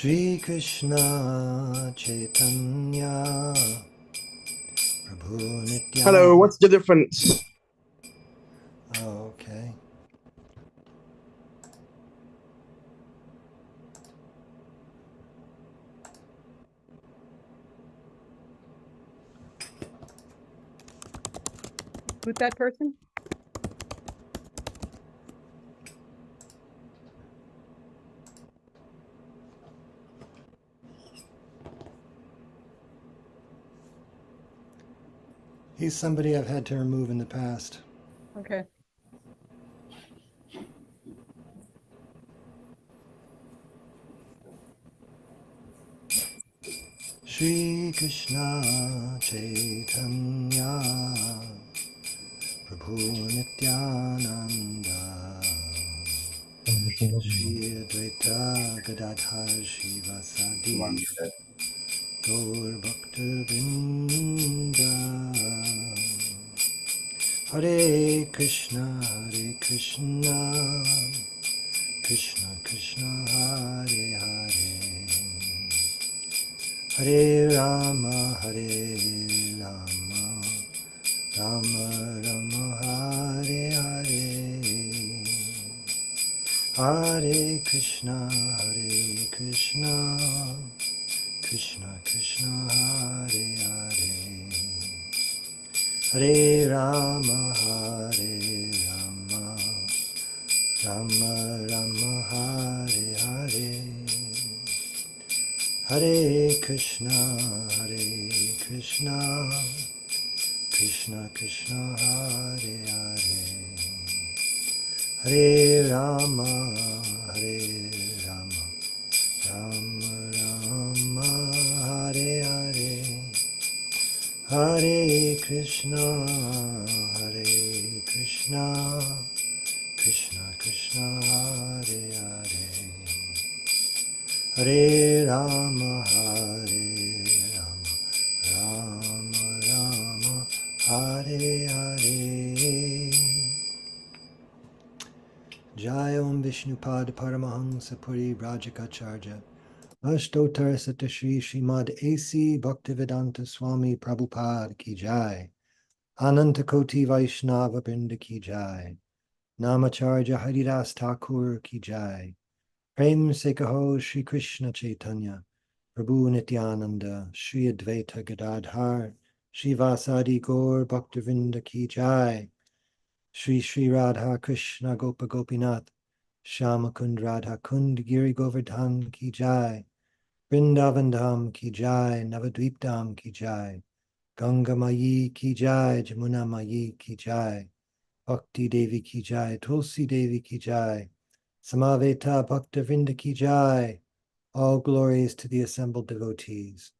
Shri Krishna Chaitanya Prabhu Nitya. Hello, what's the difference? Oh, okay. Who's that person? He's somebody I've had to remove in the past. Okay. Shri Krishna Chaitanya Prabhu Nityananda Jayādvaita Gadadhar Shivasadi Gaur Bhakta Vrinda Hare Krishna Krishna Krishna Hare Hare Hare Rama Rama Rama Hare Hare Hare Krishna Krishna Krishna Hare Hare Hare Rama Rama Rama Hare Hare Hare Krishna Krishna Krishna Hare Hare Hare Rama Rama Rama Hare Hare Hare Krishna Krishna Krishna Hare Hare Hare Rama Rama Rama Hare Hare Jai Om Vishnupad Paramahansa Puri Brajakacharya Ashtotar Satashri Srimad A.C. Bhaktivedanta Swami Prabhupada Ki Jai Ananta Koti Vaishnava Brinda Ki Jai Namacharya Haridas Thakur Ki Jai Prem Se Kaho Shri Krishna Chaitanya Prabhu Nityananda Shri Advaita Gadadhar Shri Vasadi Gaur Bhaktivinda Ki Jai Shri Radha Krishna Gopa Gopinath Shama Kund Radha Kund Giri Govardhan Ki Jai Vrindavan Dham Ki Jai Navadvip Dham Ki Jai Ganga Mayi Ki Jai Jamuna Mayi Ki Jai Bhakti Devi Ki Jai Tulsi Devi Ki Jai Samaveta Bhaktavinda Ki Jai. All glories to the assembled devotees.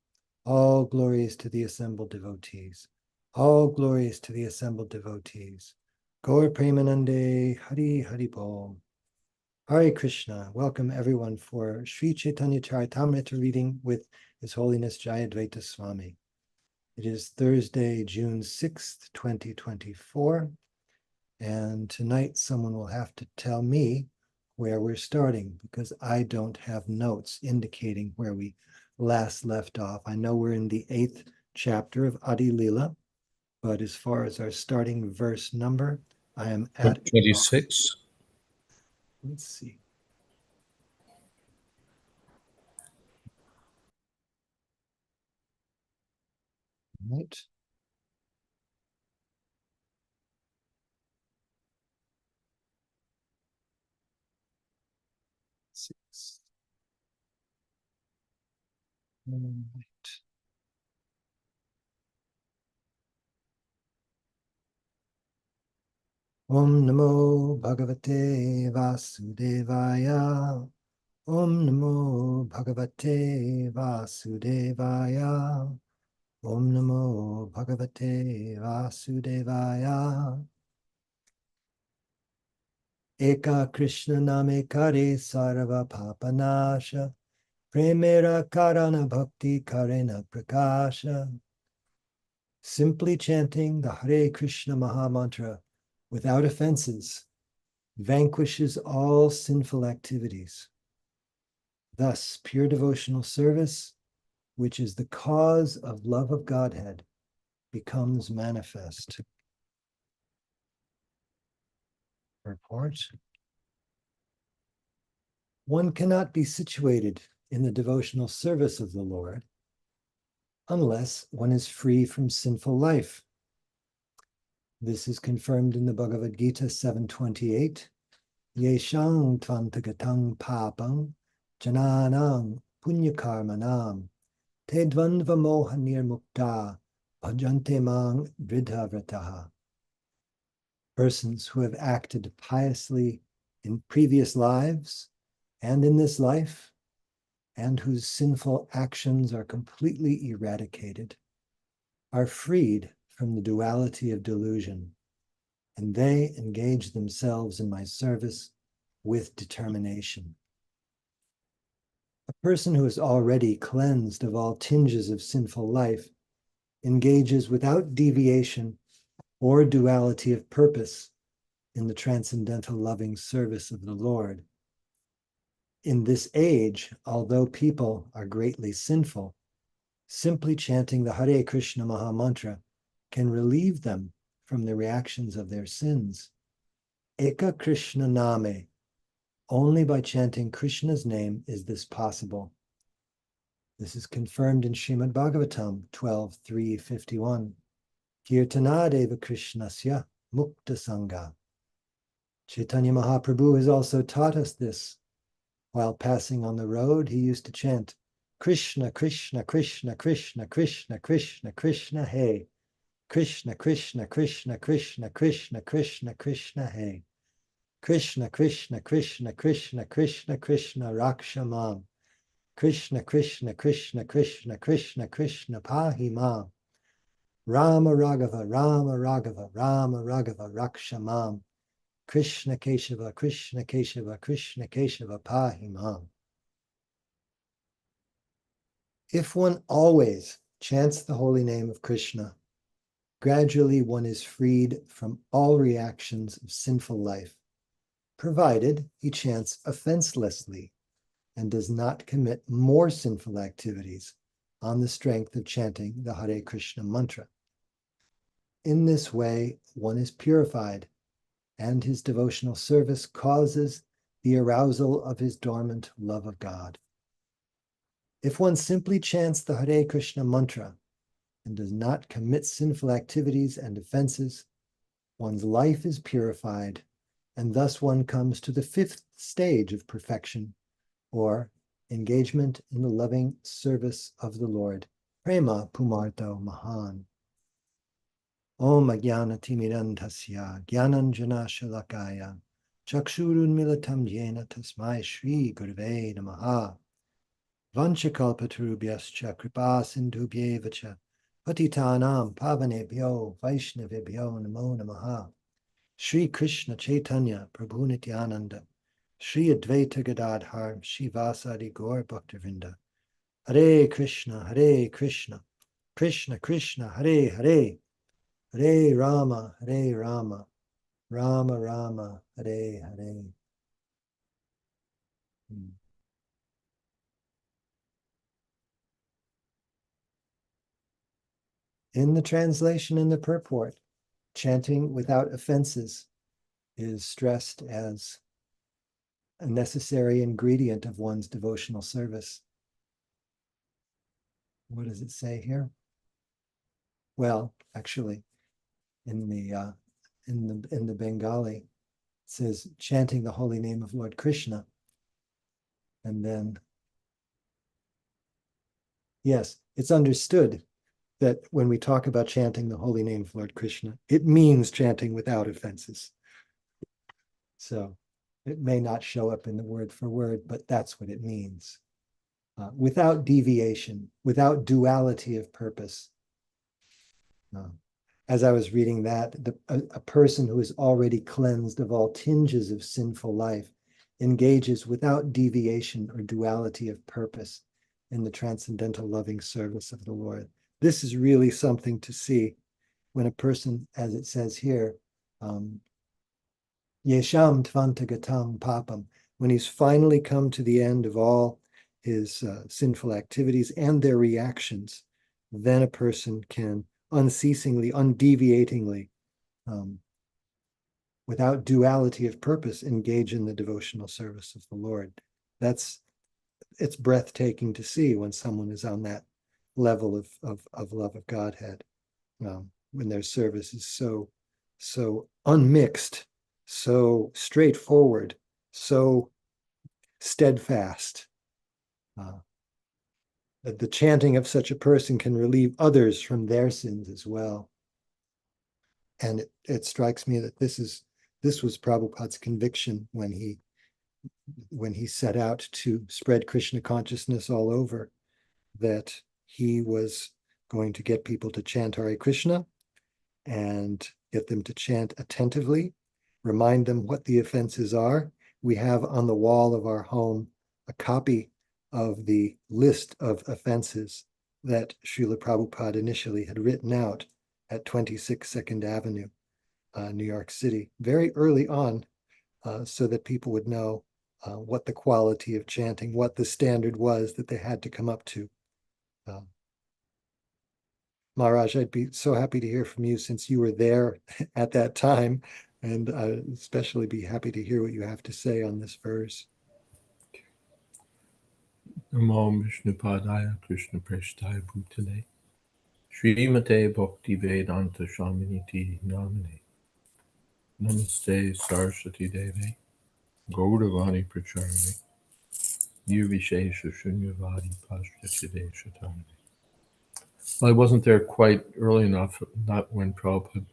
All glories to the assembled devotees. All glories to the assembled devotees. Gaur Premanande Hari Hari Bol. Hare Krishna. Welcome everyone for Sri Caitanya-caritamrta reading with His Holiness Jayādvaita Swami. It is Thursday, June 6th, 2024. And tonight someone will have to tell me where we're starting because I don't have notes indicating where we last left off. I know we're in the 8th chapter of Adi Lila, but as far as our starting verse number, I am at 26. Let's see. Right. Six. Right. Om Namo Bhagavate Vasudevaya. Om Namo Bhagavate Vasudevaya. Om Namo Bhagavate Vasudevaya. Eka Krishna Name Kare Sarva Papanasha. Premera Karana Bhakti Karena Prakasha. Simply chanting the Hare Krishna Maha Mantra without offenses vanquishes all sinful activities. Thus, pure devotional service, which is the cause of love of Godhead, becomes manifest. Purport. One cannot be situated in the devotional service of the Lord unless one is free from sinful life. This is confirmed in the Bhagavad Gita 7:28. Yeshang tvantagatam papam jananang punyakarmanam te dvandva moha nirmukta bhajante mang vridhavrataha. Persons who have acted piously in previous lives and in this life, and whose sinful actions are completely eradicated, are freed from the duality of delusion, and they engage themselves in my service with determination. A person who is already cleansed of all tinges of sinful life engages without deviation or duality of purpose in the transcendental loving service of the Lord. In this age, although people are greatly sinful, simply chanting the Hare Krishna Maha Mantra can relieve them from the reactions of their sins. Eka Krishna Name. Only by chanting Krishna's name is this possible. This is confirmed in Srimad-Bhagavatam 12:351. Kirtanadeva Krishnasya Mukta Sangha. Chaitanya Mahaprabhu has also taught us this. While passing on the road, he used to chant, Krishna, Krishna, Krishna, Krishna, Krishna, Krishna, Krishna, Hey. Krishna, Krishna, Krishna, Krishna, Krishna, Krishna, Krishna, Hey. Krishna, Krishna, Krishna, Krishna, Krishna, Krishna, Raksha Mam. Krishna, Krishna, Krishna, Krishna, Krishna, Krishna, Pahi Mam. Rama Raghava, Rama Raghava, Rama Raghava, Raksha Mam. Krishna Keshava, Krishna Keshava, Krishna Keshava, Pahi Mam. If one always chants the holy name of Krishna, gradually one is freed from all reactions of sinful life, provided he chants offenselessly and does not commit more sinful activities on the strength of chanting the Hare Krishna mantra. In this way, one is purified, and his devotional service causes the arousal of his dormant love of God. If one simply chants the Hare Krishna mantra and does not commit sinful activities and offenses, one's life is purified, and thus one comes to the fifth stage of perfection, or engagement in the loving service of the Lord. Prema Pumarto Mahan. Om Ajnana Timirantasya Jnananjana Shalakaya Chakshurun Milatam Yena Tasmai Shri Gurve Namaha. Vanchakalpatarubhyascha Kripa Sindhubhyevacha Patitanam Pavanebhyo Vaishnavebhyo Namo Namaha. Shri Krishna Chaitanya Prabhu Nityananda Shri Advaita Gadadhar Shivasadi Gaur Bhaktavinda. Hare Krishna, Krishna Krishna, Hare Hare, Hare Rama, Rama Rama, Hare Hare. In the translation and the purport, chanting without offenses is stressed as a necessary ingredient of one's devotional service. What does it say here? Well, actually, in the Bengali, it says chanting the holy name of Lord Krishna. And then, yes, it's understood that when we talk about chanting the holy name of Lord Krishna, it means chanting without offenses. So It may not show up in the word for word, but that's what it means. Without deviation, without duality of purpose. As I was reading that, a person who is already cleansed of all tinges of sinful life engages without deviation or duality of purpose in the transcendental loving service of the Lord. This is really something to see when a person, as it says here, Yesham tvantagatam papam, when he's finally come to the end of all his sinful activities and their reactions, then a person can unceasingly, undeviatingly, without duality of purpose, engage in the devotional service of the Lord. It's breathtaking to see when someone is on that level of love of Godhead, when their service is so unmixed, so straightforward, so steadfast. That the chanting of such a person can relieve others from their sins as well. And it strikes me that this was Prabhupada's conviction when he set out to spread Krishna consciousness all over, that he was going to get people to chant Hare Krishna and get them to chant attentively, remind them what the offenses are. We have on the wall of our home a copy of the list of offenses that Srila Prabhupada initially had written out at 26 Second Avenue, New York City, very early on, so that people would know what the quality of chanting, what the standard was that they had to come up to. Maharaj, I'd be so happy to hear from you since you were there at that time, and especially be happy to hear what you have to say on this verse. Namo Vishnupadaya Krishna Preshtaya Bhutale Srimate Bhakti Vedanta Shaminiti Namane Namaste Saraswati Devi Gauravani Pracharane Nirvishesha Shunyavadi Pashtachide Shatane. Well, I wasn't there quite early enough, not when Prabhupada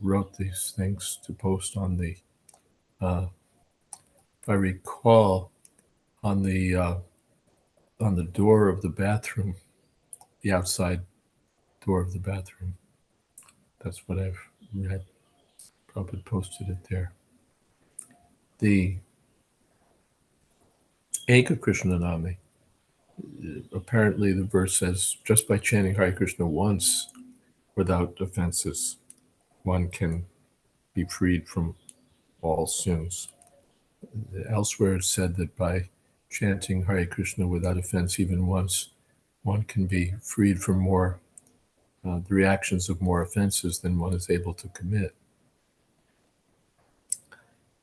wrote these things to post on the, if I recall, on the door of the bathroom, the outside door of the bathroom. That's what I've read. Prabhupada posted it there. The Eka Krishna Nami, apparently the verse says, just by chanting Hare Krishna once without offenses, one can be freed from all sins. Elsewhere it said that by chanting Hare Krishna without offense even once, one can be freed from more the reactions of more offenses than one is able to commit.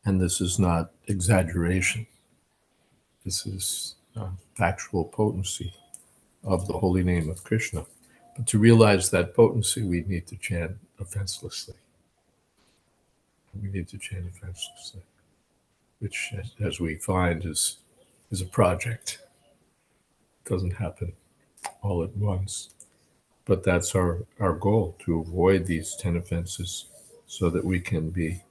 And this is not exaggeration. This is factual potency of the holy name of Krishna. But to realize that potency, we need to chant offenselessly. We need to chant offenselessly, which, as we find, is a project. It doesn't happen all at once. But that's our goal, to avoid these 10 offenses so that we can be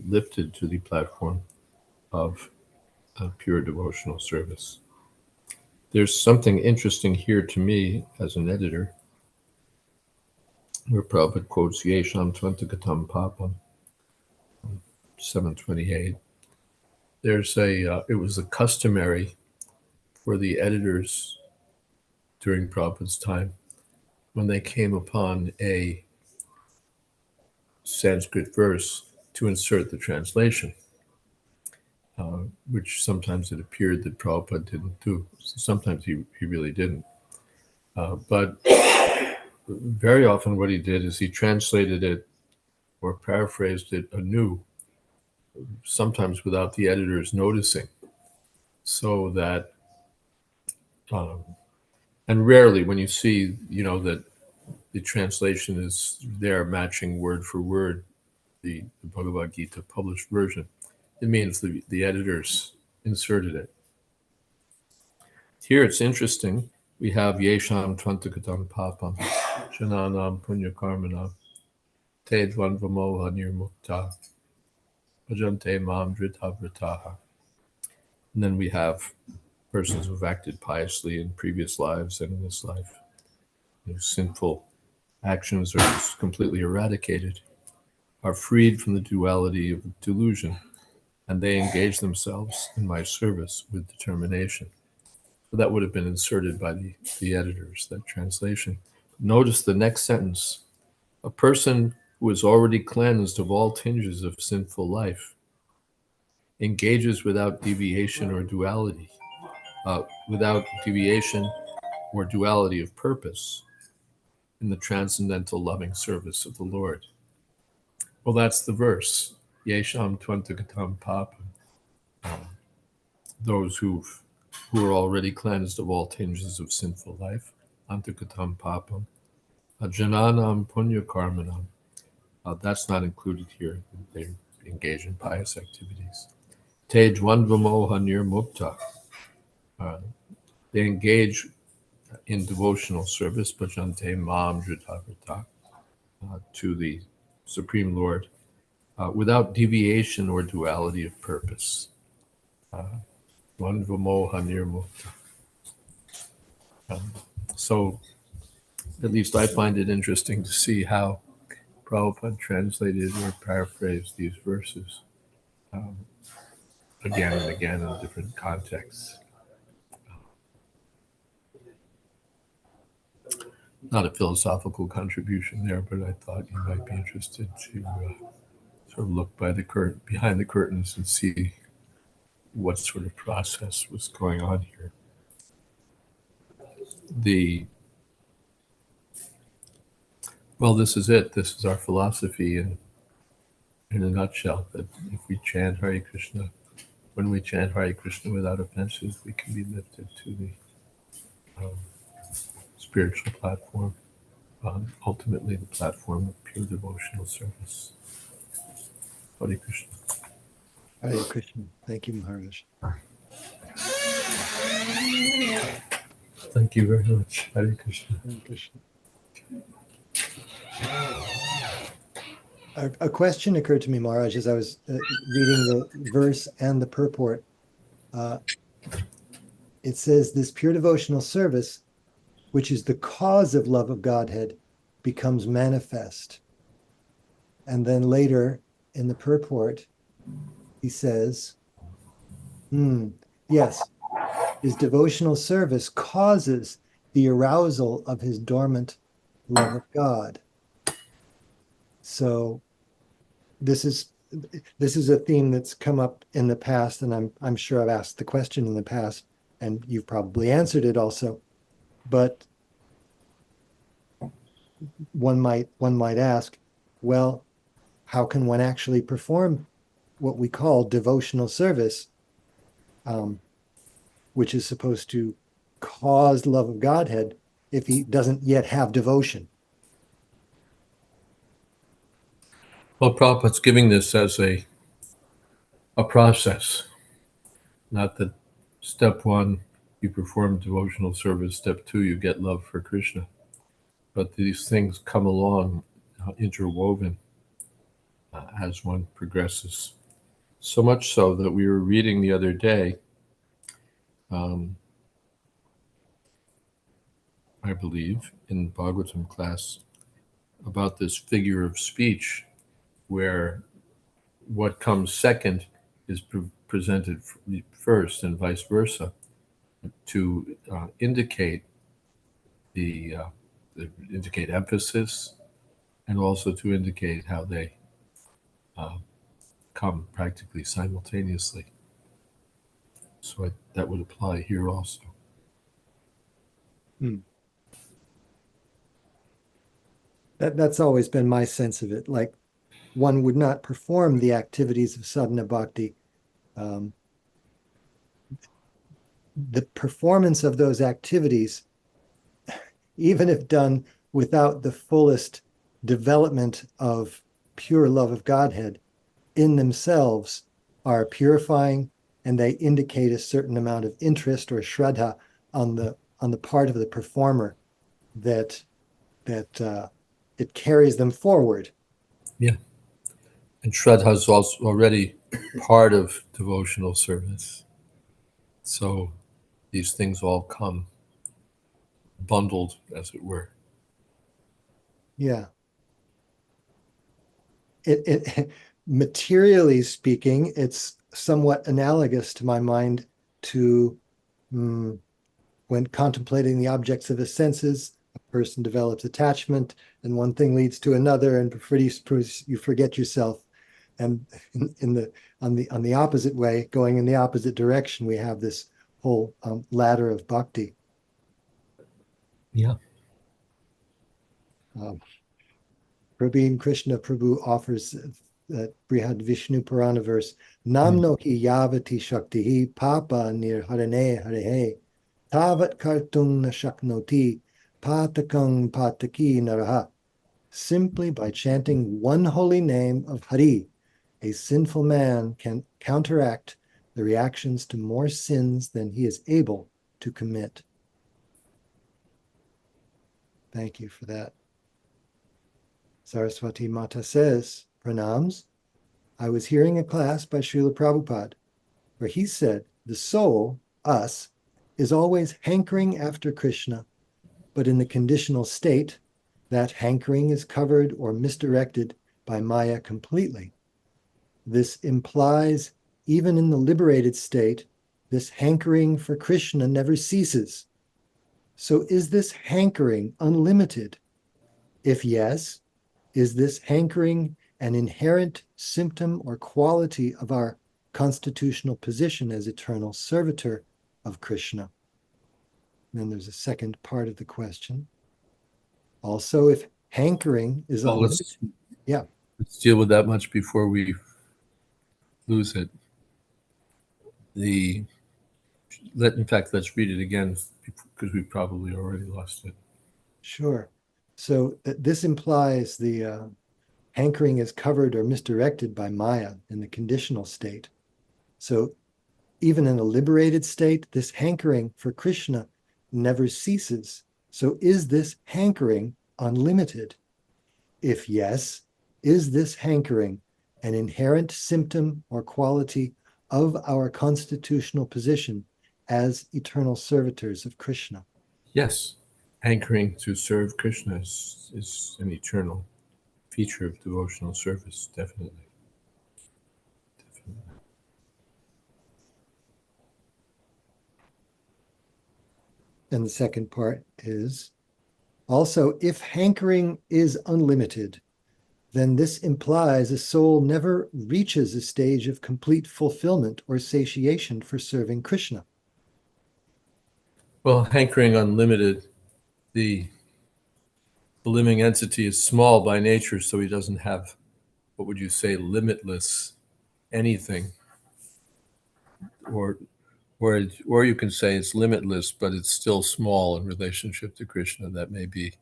lifted to the platform of pure devotional service. There's something interesting here to me as an editor, where Prabhupada quotes Yesham Tvantagatam Papam, 728. It was customary for the editors during Prabhupada's time, when they came upon a Sanskrit verse, to insert the translation, which sometimes it appeared that Prabhupada didn't do. Sometimes he really didn't. But very often what he did is he translated it or paraphrased it anew, sometimes without the editors noticing, so that, and rarely when you see, that the translation is there matching word for word the Bhagavad Gita published version, it means the editors inserted it. Here it's interesting. We have Yesham Tvantagatam Papam Shananam Punya Karmanam Te Dvanvamoha Nirmukta bhajante mam drita vrataha. And then we have persons who've acted piously in previous lives and in this life. Whose sinful actions are just completely eradicated, are freed from the duality of delusion, and they engage themselves in my service with determination. So that would have been inserted by the editors, that translation. Notice the next sentence. A person who is already cleansed of all tinges of sinful life engages without deviation or duality, without deviation or duality of purpose in the transcendental loving service of the Lord. Well, that's the verse. Yesham twantagatam papam. Those who are already cleansed of all tinges of sinful life. Antagatam papam. Jananam punya karmanam. That's not included here. They engage in pious activities. Te dvandvamoha nirmukta. They engage in devotional service, bhajante mam dritavrata, to the Supreme Lord, without deviation or duality of purpose. Dvandvamoha nirmukta. So, at least I find it interesting to see how Prabhupada translated or paraphrased these verses again and again in different contexts. Not a philosophical contribution there, but I thought you might be interested to sort of look behind the curtains and see what sort of process was going on here. Well, this is it. This is our philosophy in a nutshell, that if we chant Hare Krishna, when we chant Hare Krishna without offenses, we can be lifted to the spiritual platform, ultimately the platform of pure devotional service. Hare Krishna. Hare Krishna. Thank you, Maharaj. Thank you very much. Hare Krishna. Hare Krishna. A question occurred to me, Maharaj, as I was reading the verse and the purport. It says, this pure devotional service, which is the cause of love of Godhead, becomes manifest. And then later in the purport, he says, yes, his devotional service causes the arousal of his dormant love of God. So this is a theme that's come up in the past, and I'm sure I've asked the question in the past, and you've probably answered it also. But one might ask, well, how can one actually perform what we call devotional service, which is supposed to cause love of Godhead, if he doesn't yet have devotion? Well, Prabhupada's giving this as a process, not that step one, you perform devotional service, step two, you get love for Krishna. But these things come along interwoven as one progresses. So much so that we were reading the other day, I believe, in Bhagavatam class, about this figure of speech where what comes second is presented first and vice versa, to indicate indicate emphasis, and also to indicate how they come practically simultaneously. So that would apply here also. That's always been my sense of it. Like, one would not perform the activities of sadhana bhakti. The performance of those activities, even if done without the fullest development of pure love of Godhead, in themselves are purifying, and they indicate a certain amount of interest or shraddha on the part of the performer, that it carries them forward. Yeah. And Shraddha is also already part of devotional service. So these things all come bundled, as it were. Yeah. It materially speaking, it's somewhat analogous to my mind to when contemplating the objects of the senses, a person develops attachment, and one thing leads to another, and you forget yourself. And on the opposite way, going in the opposite direction, we have this whole ladder of bhakti. Yeah. Prabhu Krishna Prabhu offers that Brihad Vishnu Purana verse, Namno hi yavati shaktihi papa nirharane harehe, tavat kartung na shaknoti patakang pataki naraha. Simply by chanting one holy name of Hari, a sinful man can counteract the reactions to more sins than he is able to commit. Thank you for that. Saraswati Mata says, Pranams, I was hearing a class by Srila Prabhupada where he said the soul, us, is always hankering after Krishna, but in the conditional state, that hankering is covered or misdirected by Maya completely. This implies even in the liberated state, this hankering for Krishna never ceases. So is this hankering unlimited? If yes, is this hankering an inherent symptom or quality of our constitutional position as eternal servitor of Krishna? And then there's a second part of the question. Also, if hankering is unlimited, Let's deal with that much before we lose it. In fact, let's read it again because we probably already lost it. Sure. So this implies the hankering is covered or misdirected by Maya in the conditional state. So even in a liberated state, this hankering for Krishna never ceases. So is this hankering unlimited? If yes, is this hankering an inherent symptom or quality of our constitutional position as eternal servitors of Krishna? Yes, hankering to serve Krishna is an eternal feature of devotional service, definitely. And the second part is also, if hankering is unlimited, then this implies a soul never reaches a stage of complete fulfillment or satiation for serving Krishna. Well, hankering unlimited, the living entity is small by nature, so he doesn't have, what would you say, limitless anything. Or you can say it's limitless, but it's still small in relationship to Krishna. That may be a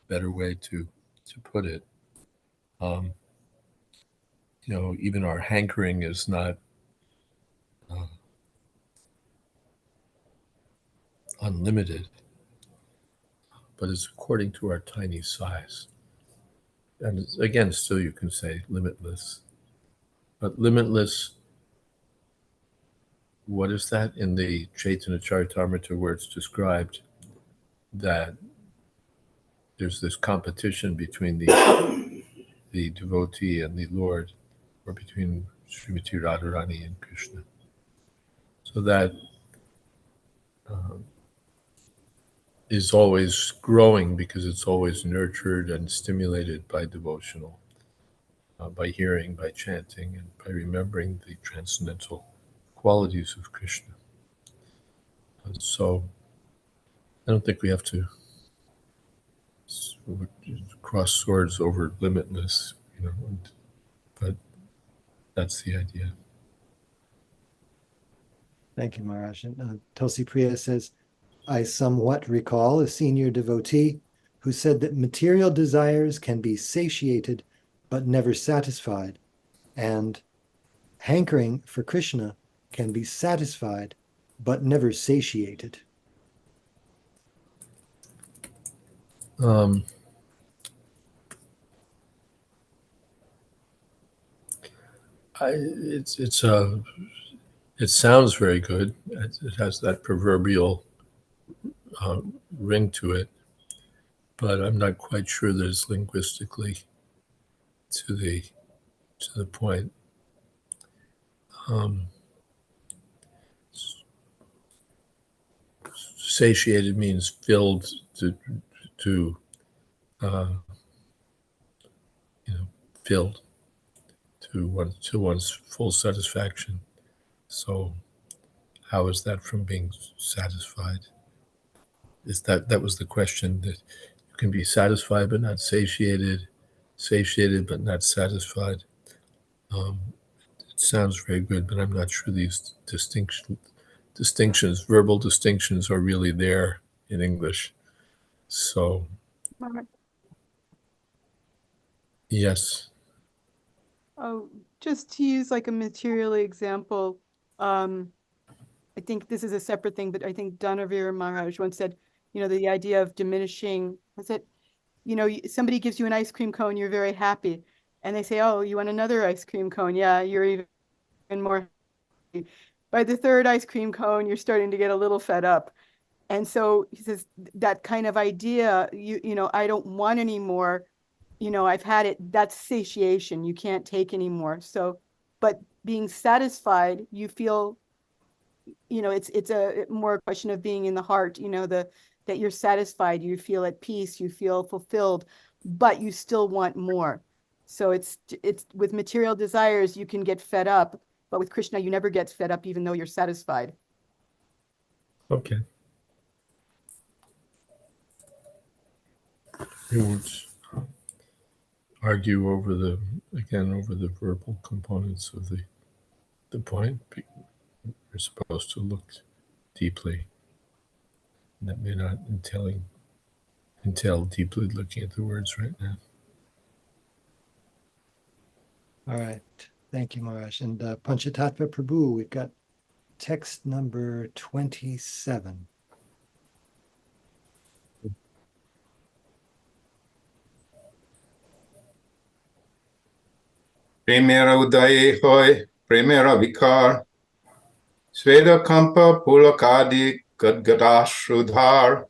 better way to put it. Even our hankering is not unlimited, but it's according to our tiny size. And again, still you can say limitless. But limitless, what is that? In the Caitanya-caritamrta where it's described that there's this competition between the devotee and the Lord, or between Srimati Radharani and Krishna. So that is always growing because it's always nurtured and stimulated by devotional, by hearing, by chanting, and by remembering the transcendental qualities of Krishna. And so I don't think we have to cross swords over limitless, but that's the idea. Thank you, Maharaj. Tulsi Priya says, I somewhat recall a senior devotee who said that material desires can be satiated but never satisfied, and hankering for Krishna can be satisfied but never satiated. It sounds very good. It has that proverbial ring to it, but I'm not quite sure that it's linguistically to the point. Satiated means filled to filled to one's full satisfaction. So, how is that from being satisfied? Is that was the question, that you can be satisfied but not satiated, satiated but not satisfied. It sounds very good, but I'm not sure these distinctions, verbal distinctions, are really there in English. So, yes. Oh, just to use like a material example, I think this is a separate thing, but I think Dhanavir Maharaj once said, the idea of diminishing, was it, somebody gives you an ice cream cone, you're very happy. And they say, oh, you want another ice cream cone? Yeah, you're even more happy. By the third ice cream cone, you're starting to get a little fed up. And so he says that kind of idea, I don't want any more, I've had it, that's satiation. You can't take anymore. So, but being satisfied, you feel, it's a more question of being in the heart, that you're satisfied, you feel at peace, you feel fulfilled, but you still want more. So it's with material desires, you can get fed up, but with Krishna, you never get fed up, even though you're satisfied. Okay. We won't argue over the verbal components of the point. We're supposed to look deeply. And that may not entail deeply looking at the words right now. All right. Thank you, Maharaj. And Panchatattva Prabhu, we've got text number 27. Primera udaye hoy, primera vikar, Sveda kampa pulakadi gadgadashrudhar.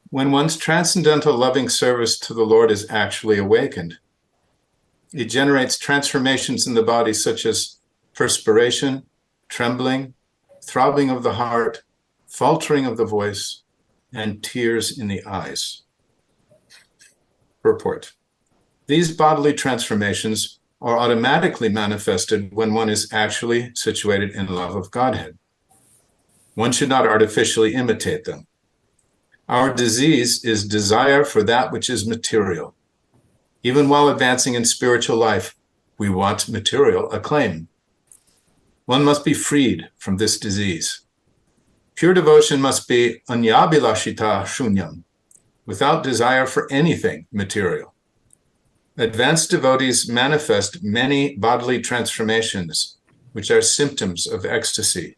When one's transcendental loving service to the Lord is actually awakened, it generates transformations in the body such as perspiration, trembling, throbbing of the heart, faltering of the voice, and tears in the eyes. Purport. These bodily transformations are automatically manifested when one is actually situated in love of Godhead. One should not artificially imitate them. Our disease is desire for that which is material. Even while advancing in spiritual life, we want material acclaim. One must be freed from this disease. Pure devotion must be anyabilashita shunyam, without desire for anything material. Advanced devotees manifest many bodily transformations, which are symptoms of ecstasy,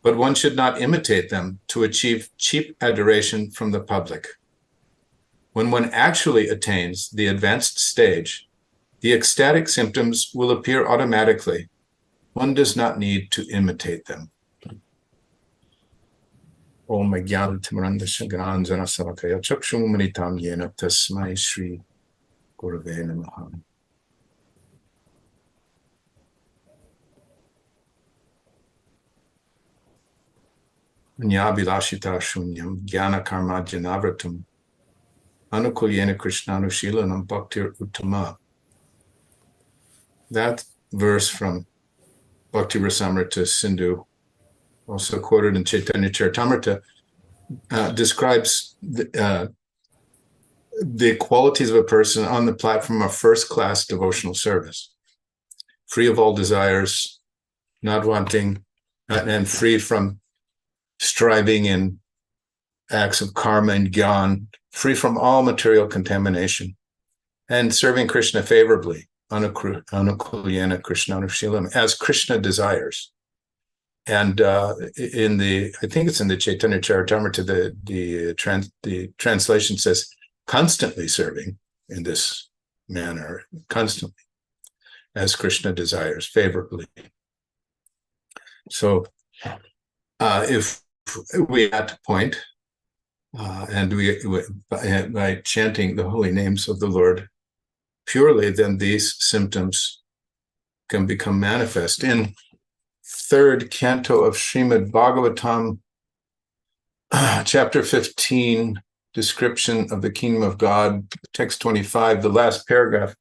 but one should not imitate them to achieve cheap adoration from the public. When one actually attains the advanced stage, the ecstatic symptoms will appear automatically. One does not need to imitate them. Om Jnana-Timiranda Shagaranjana Salakaya Chakshumritam Yena Tasmai Shri Gurave Namaha. Anyabilashita Shunyam Jnana Karma Janavratam Anukulyena Krishnanushilanam Bhaktir Uttama. That verse from Bhakti Rasamrita Sindhu, also quoted in Caitanya-caritamrta, describes the qualities of a person on the platform of first-class devotional service. Free of all desires, not wanting, and free from striving in acts of karma and gyan, free from all material contamination, and serving Krishna favorably, anukulyena krishnanushilam, as Krishna desires. And I think it's in the Caitanya-caritamrta, the translation says, constantly serving, in this manner constantly, as Krishna desires favorably. So if we at the point, and by chanting the holy names of the Lord purely, then these symptoms can become manifest. In third canto of Srimad-Bhagavatam, chapter 15, description of the kingdom of God, text 25, the last paragraph,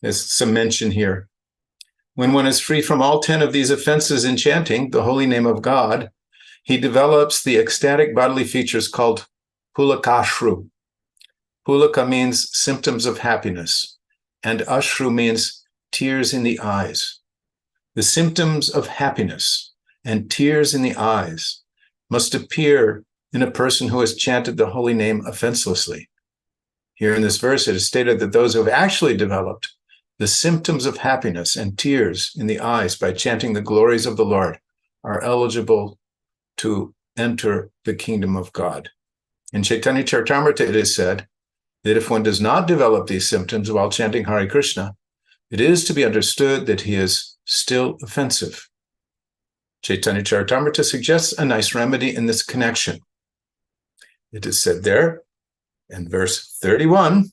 there's some mention here. When one is free from all 10 of these offenses in chanting the holy name of God, he develops the ecstatic bodily features called pulakashru. Pulaka means symptoms of happiness, and ashru means tears in the eyes. The symptoms of happiness and tears in the eyes must appear in a person who has chanted the holy name offenselessly. Here in this verse, it is stated that those who have actually developed the symptoms of happiness and tears in the eyes by chanting the glories of the Lord are eligible to enter the kingdom of God. In Caitanya-caritamrta, it is said that if one does not develop these symptoms while chanting Hare Krishna, it is to be understood that he is still offensive. Caitanya-caritamrta suggests a nice remedy in this connection. It is said there in verse 31,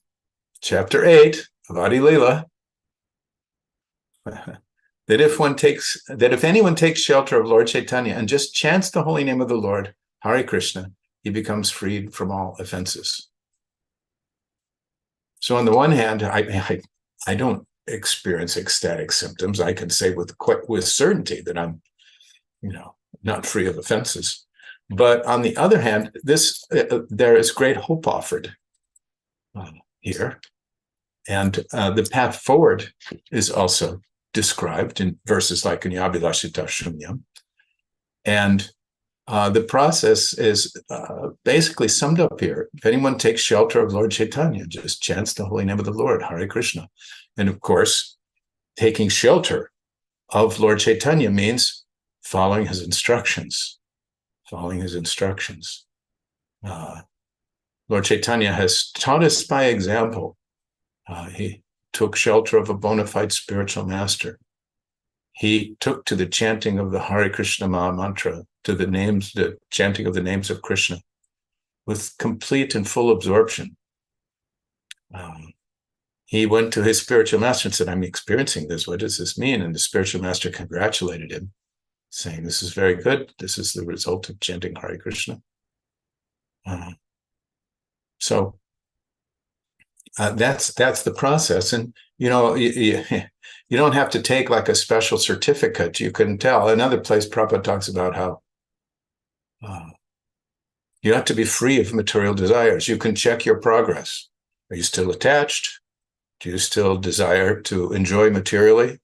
chapter 8 of Adi Lila, that if anyone takes shelter of Lord Chaitanya and just chants the holy name of the Lord, Hare Krishna, he becomes freed from all offenses. So on the one hand, I don't experience ecstatic symptoms. I can say with certainty that I'm, not free of offenses. But on the other hand, there is great hope offered here, and the path forward is also described in verses like Nyabhilashita Shunyam. And the process is basically summed up here. If anyone takes shelter of Lord Chaitanya, just chants the holy name of the Lord, Hare Krishna. And of course, taking shelter of Lord Chaitanya means following his instructions. Following his instructions. Lord Chaitanya has taught us by example. He took shelter of a bona fide spiritual master. He took to the chanting of the Hare Krishna Maha Mantra, to the chanting of the names of Krishna, with complete and full absorption. He went to his spiritual master and said, I'm experiencing this. What does this mean? And the spiritual master congratulated him, saying, this is very good. This is the result of chanting Hare Krishna. So that's the process. And, you don't have to take like a special certificate. You can tell. Another place Prabhupada talks about how you have to be free of material desires. You can check your progress. Are you still attached? Do you still desire to enjoy materially?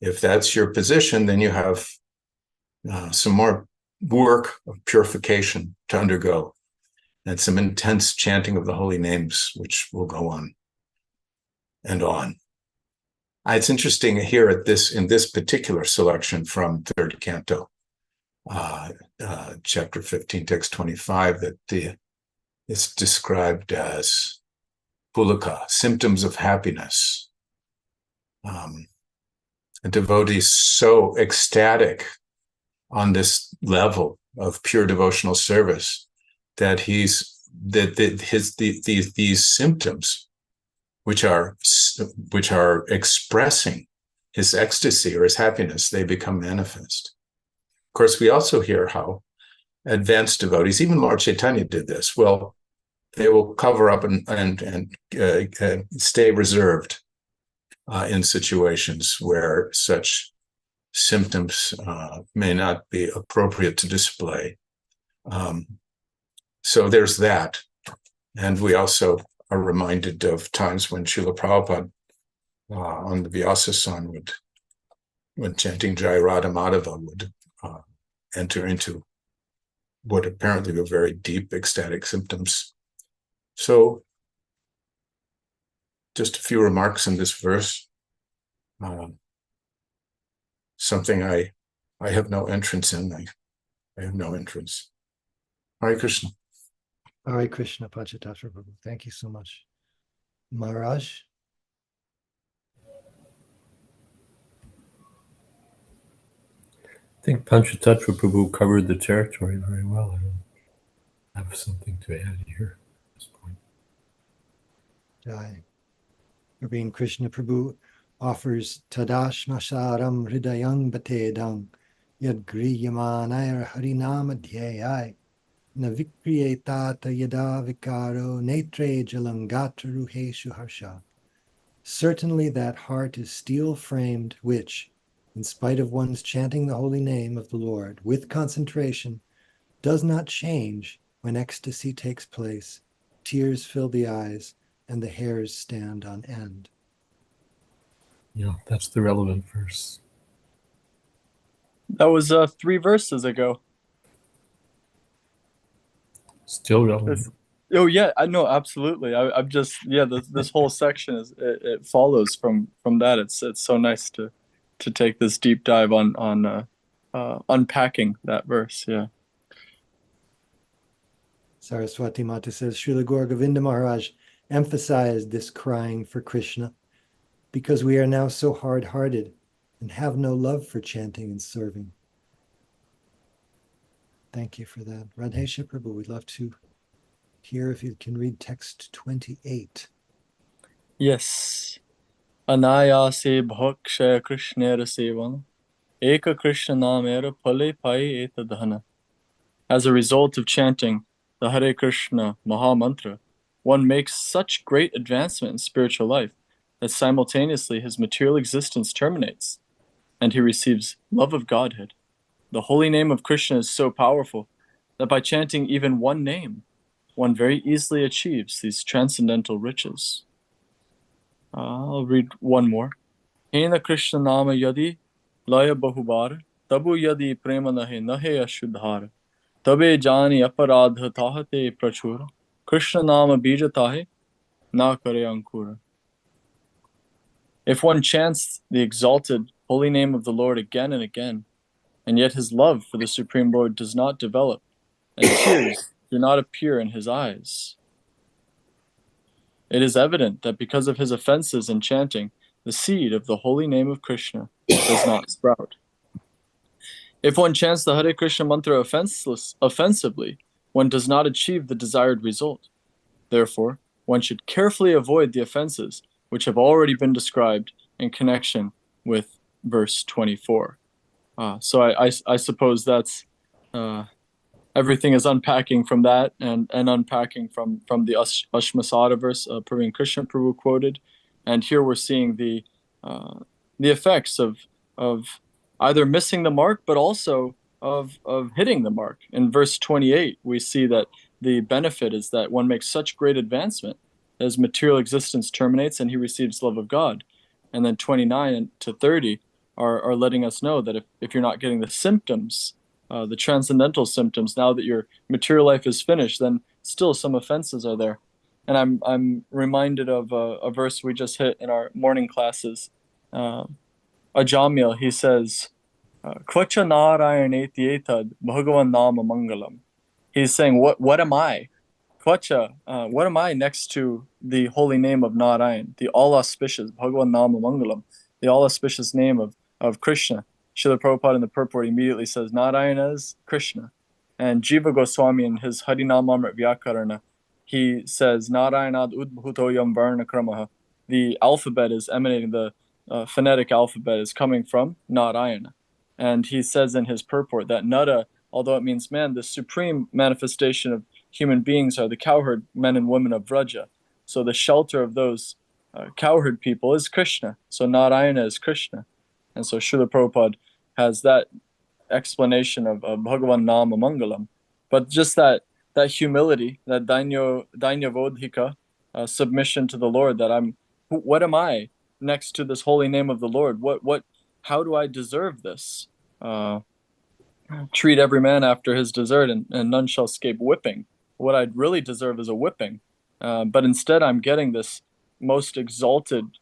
If that's your position, then you have some more work of purification to undergo, and some intense chanting of the holy names, which will go on and on. It's interesting here in this particular selection from third canto, chapter 15, text 25, that it's described as pulaka, symptoms of happiness. A devotee is so ecstatic on this level of pure devotional service that these symptoms, which are expressing his ecstasy or his happiness, they become manifest. Of course, we also hear how advanced devotees, even Lord Chaitanya did this. Well, they will cover up and stay reserved in situations where such symptoms may not be appropriate to display. So there's that. And we also are reminded of times when Srila Prabhupada on the Vyasa-san when chanting Jai Radha Madhava, would enter into what apparently were very deep ecstatic symptoms. So just a few remarks on this verse. Something I have no entrance in. I have no entrance. Hare Krishna. Hare Krishna, Pachitatra Prabhu. Thank you so much. Maharaj? I think Panchatattva Prabhu covered the territory very well. I don't have something to add here at this point. Jai. Praveen Krishna Prabhu offers Tadashmasharam Hridayang Batedang Yad Griyamanayar Harinama Dhyayai Navikriyetata Yada Vikaro Netre Jalangatra Ruheshu Harsha. Certainly that heart is steel framed, which, in spite of one's chanting the holy name of the Lord with concentration, does not change when ecstasy takes place, tears fill the eyes, and the hairs stand on end. Yeah, that's the relevant verse. That was 3 verses ago. Still relevant. Oh yeah, I know, absolutely. I'm just this whole section it follows from that. It's so nice to take this deep dive on unpacking that verse. Yeah. Saraswati Mata says, Srila Gaur Govinda Maharaj emphasized this crying for Krishna because we are now so hard-hearted and have no love for chanting and serving. Thank you for that. Radhesha Prabhu, we'd love to hear if you can read text 28. Yes. Anayase bhakshaya krishnera sevan eka krishna namera phale pai etadhana. As a result of chanting the Hare Krishna Maha Mantra, one makes such great advancement in spiritual life that simultaneously his material existence terminates, and he receives love of Godhead. The holy name of Krishna is so powerful that by chanting even one name, one very easily achieves these transcendental riches. I'll read one more. Hena Krishna nama yadi laya bahubar tabu yadi prema nahe ashuddhara tabe jani aparadha tahate prachura Krishna nama bija tahe na kare ankura. If one chants the exalted holy name of the Lord again and again, and yet his love for the Supreme Lord does not develop, and tears do not appear in his eyes, it is evident that because of his offenses in chanting, the seed of the holy name of Krishna does not sprout. If one chants the Hare Krishna mantra offensively, one does not achieve the desired result. Therefore, one should carefully avoid the offenses which have already been described in connection with verse 24. So I suppose that's everything is unpacking from that and unpacking from the Ashmasada verse Praveen Krishna Prabhu quoted, and here we're seeing the effects of either missing the mark, but also of hitting the mark. In verse 28, we see that the benefit is that one makes such great advancement as material existence terminates and he receives love of God. And then 29 to 30 are letting us know that if you're not getting the symptoms, the transcendental symptoms, now that your material life is finished, then still some offenses are there. And I'm reminded of a verse we just hit in our morning classes. Ajamil, he says, Kvacha Narayane Etad Bhagavan Nama Mangalam. He's saying, what am I? Kvacha, what am I next to the holy name of Narayan, the all-auspicious, Bhagavan Nama Mangalam, the all-auspicious name of Krishna? Srila Prabhupada in the purport immediately says Narayana is Krishna. And Jiva Goswami in his Harinamamrit Vyakarana, he says Narayanad Udbhutoyam Varna Kramaha. The alphabet is emanating, the phonetic alphabet is coming from Narayana. And he says in his purport that Nara, although it means man, the supreme manifestation of human beings are the cowherd men and women of Vraja. So the shelter of those cowherd people is Krishna. So Narayana is Krishna. And so Srila Prabhupada has that explanation of Bhagavan Nama Mangalam. But just that humility, that Dainya submission to the Lord, that what am I next to this holy name of the Lord? How do I deserve this? Treat every man after his desert, and none shall escape whipping. What I'd really deserve is a whipping. But instead I'm getting this most exalted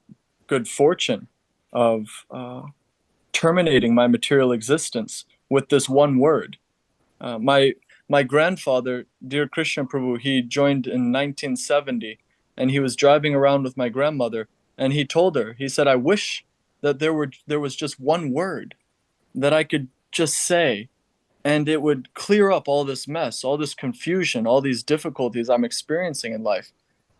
good fortune of terminating my material existence with this one word. My grandfather, dear Krishna Prabhu, he joined in 1970 and he was driving around with my grandmother, and he told her, he said, I wish that there was just one word that I could just say, and it would clear up all this mess, all this confusion, all these difficulties I'm experiencing in life.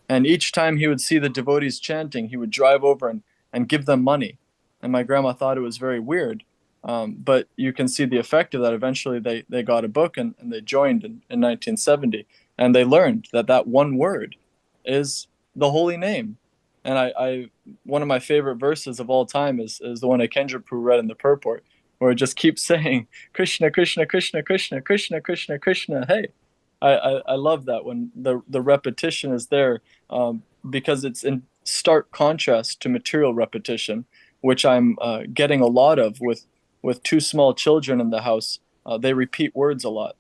And each time he would see the devotees chanting, he would drive over and give them money. And my grandma thought it was very weird. But you can see the effect of that. Eventually, they got a book and they joined in 1970. And they learned that that one word is the holy name. And I one of my favorite verses of all time is the one that Kendra Prue read in the purport, where it just keeps saying, Krishna, Krishna, Krishna, Krishna, Krishna, Krishna, Krishna. Hey, I love that when the repetition is there, because it's in stark contrast to material repetition, which I'm getting a lot of with two small children in the house. They repeat words a lot.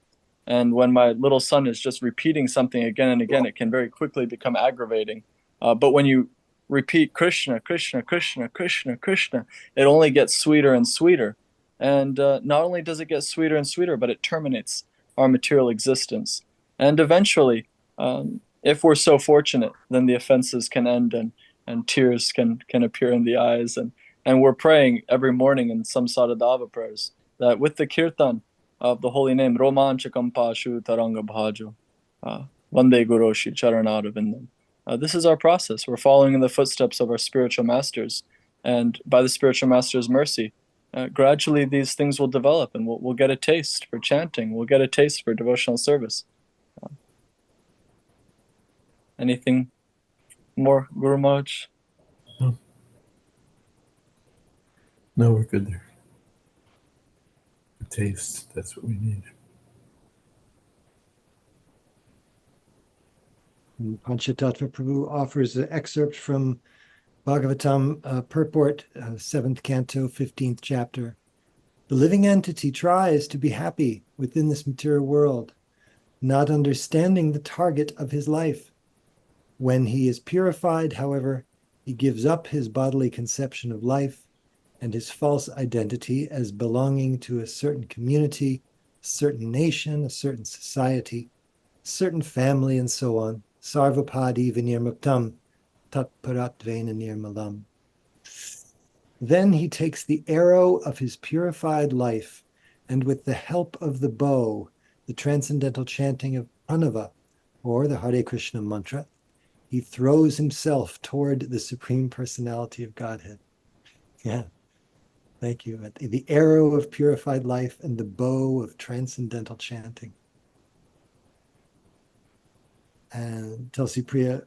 And when my little son is just repeating something again and again, it can very quickly become aggravating. But when you repeat Krishna, Krishna, Krishna, Krishna, Krishna, it only gets sweeter and sweeter. And not only does it get sweeter and sweeter, but it terminates our material existence. And eventually, if we're so fortunate, then the offenses can end and tears can appear in the eyes. And we're praying every morning in some Sadhava prayers that with the kirtan of the holy name, Romanchakam Pashu Taranga Bhajo, Vande Guroshi Charanadavindam. This is our process. We're following in the footsteps of our spiritual masters. And by the spiritual master's mercy, gradually these things will develop, and we'll get a taste for chanting. We'll get a taste for devotional service. Anything more, Guru Maharaj? No, we're good there. The taste, that's what we need. Panchatattva Prabhu offers an excerpt from Bhagavatam purport, 7th canto, 15th chapter. The living entity tries to be happy within this material world, not understanding the target of his life. When he is purified, however, he gives up his bodily conception of life and his false identity as belonging to a certain community, a certain nation, a certain society, a certain family, and so on. Sarvapadi vinirmuktam tat paratvena nirmalam. Then he takes the arrow of his purified life, and with the help of the bow, the transcendental chanting of Pranava, or the Hare Krishna mantra, he throws himself toward the Supreme Personality of Godhead. Yeah, thank you. The arrow of purified life and the bow of transcendental chanting. And Tulsi Priya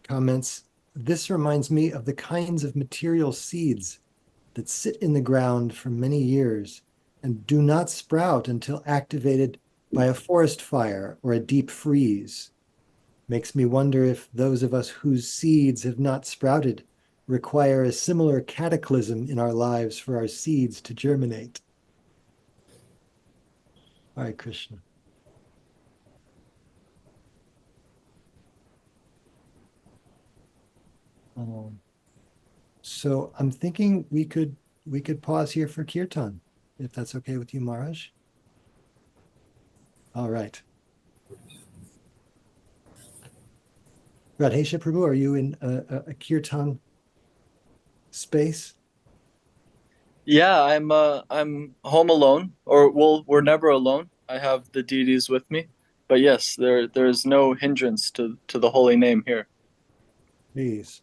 comments, this reminds me of the kinds of material seeds that sit in the ground for many years and do not sprout until activated by a forest fire or a deep freeze. Makes me wonder if those of us whose seeds have not sprouted require a similar cataclysm in our lives for our seeds to germinate. Hare Krishna. So I'm thinking we could pause here for kirtan, if that's okay with you, Maharaj. All right. Radhesha Prabhu, are you in a kirtan space? Yeah, I'm home alone, or we're never alone. I have the deities with me, but yes, there's no hindrance to the holy name here. Please.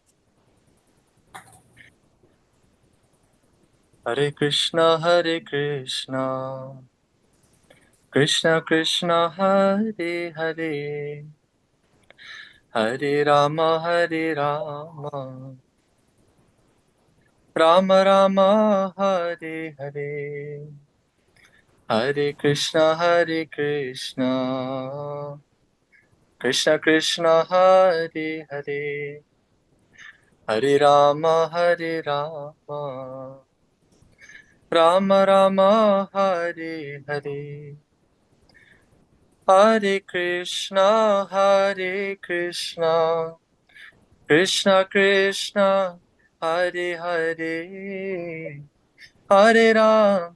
Hare Krishna, Krishna Krishna, Hare Hare, Hare Rama, Rama Rama, Hare Hare, Hare Krishna, Krishna Krishna, Hare Hare, Hare Rama, Rama Rama, Hare Hare. Hare Krishna, Krishna Krishna, Hare Hare, Hare Rama,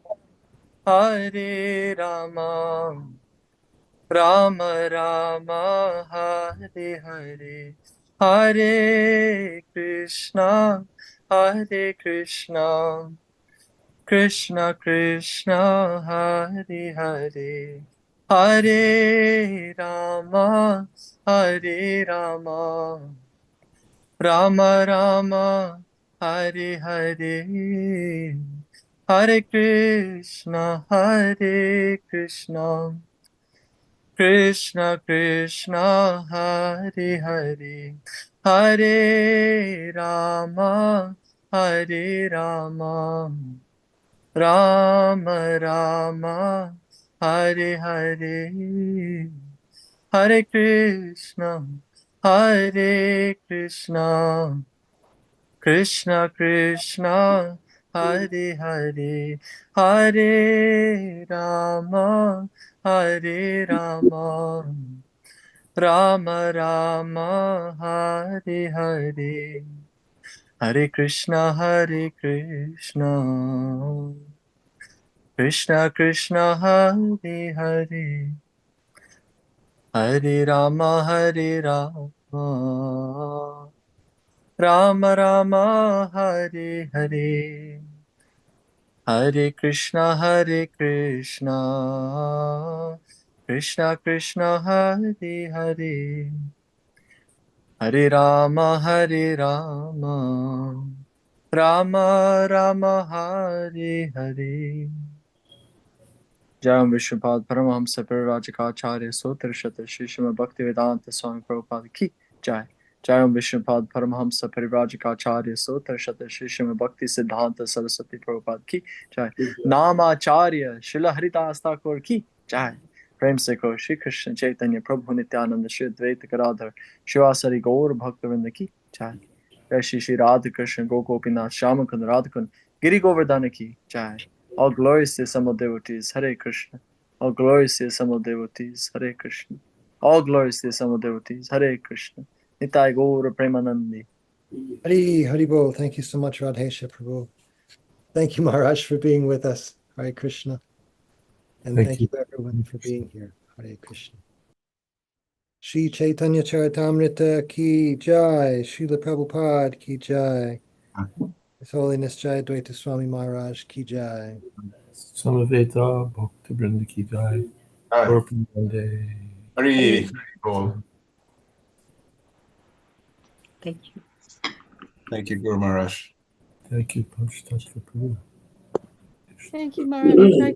Rama Rama, Hare Hare. Hare Krishna, Hare Krishna, Krishna Krishna, Hare Hare, Hare Rama, Hare Rama, Rama Rama, Hare Hare, Hare Krishna, Hare Krishna, Krishna Krishna, Hare Hare, Hare Rama, Hare Rama, Rama Rama, Hare Hare, Hare Krishna, Hare Krishna, Krishna Krishna, Hare Hare, Hare Rama, Hare Rama, Rama Rama, Hare Hare, Hare Krishna, Hare Krishna, Krishna Krishna, Hare Hare, Hare Rama, Hare Rama, Rama Rama, Hare Hare, Hare Krishna, Hare Krishna, Krishna Krishna, Hare Hare, Hare Rama, Hare Rama, Rama Rama, Hare Hare. Jayam Vishnupad Paramahamsa Parivrajakacharya Sotra Shata Shrishma Bhaktivedanta Swami Prabhupada Ki Jai. Jayam Vishnupad Paramahamsa Parivrajakacharya Sotra Shata Shrishma Bhakti Siddhanta Saraswati Prabhupada Ki Jai. Namacharya Srila Haridas Thakur Ki Jai. Prem se ko Shri Krishna Chaitanya Prabhu Nityananda Shri Advaita Gadadhar Shivasari Gaur Bhaktavinda Ki Jai. Jai Shri Shri Radha Krishna Gopinath Shyamakund Radhakund Giri Govardhana Ki Jai. All glories to some devotees, Hare Krishna. All glories to some devotees, Hare Krishna. All glories to some devotees, Hare Krishna. Nitai Gaura Premanandi. Hari Haribol. Thank you so much, Radhesha Prabhu. Thank you, Maharaj, for being with us. Hare Krishna. And thank you everyone for being here. Hare Krishna. Shri Caitanya-caritamrta ki jai. Srila Prabhupada ki jai. His Holiness Jayādvaita Swami Maharaj ki jai. Samaveta Bhakta Vrinda Ki Jai. Orphan Monday. Hari Bol. Thank you. Thank you, Guru Maharaj. Thank you, Panchtattva Prabhu. Thank you, Maharaj.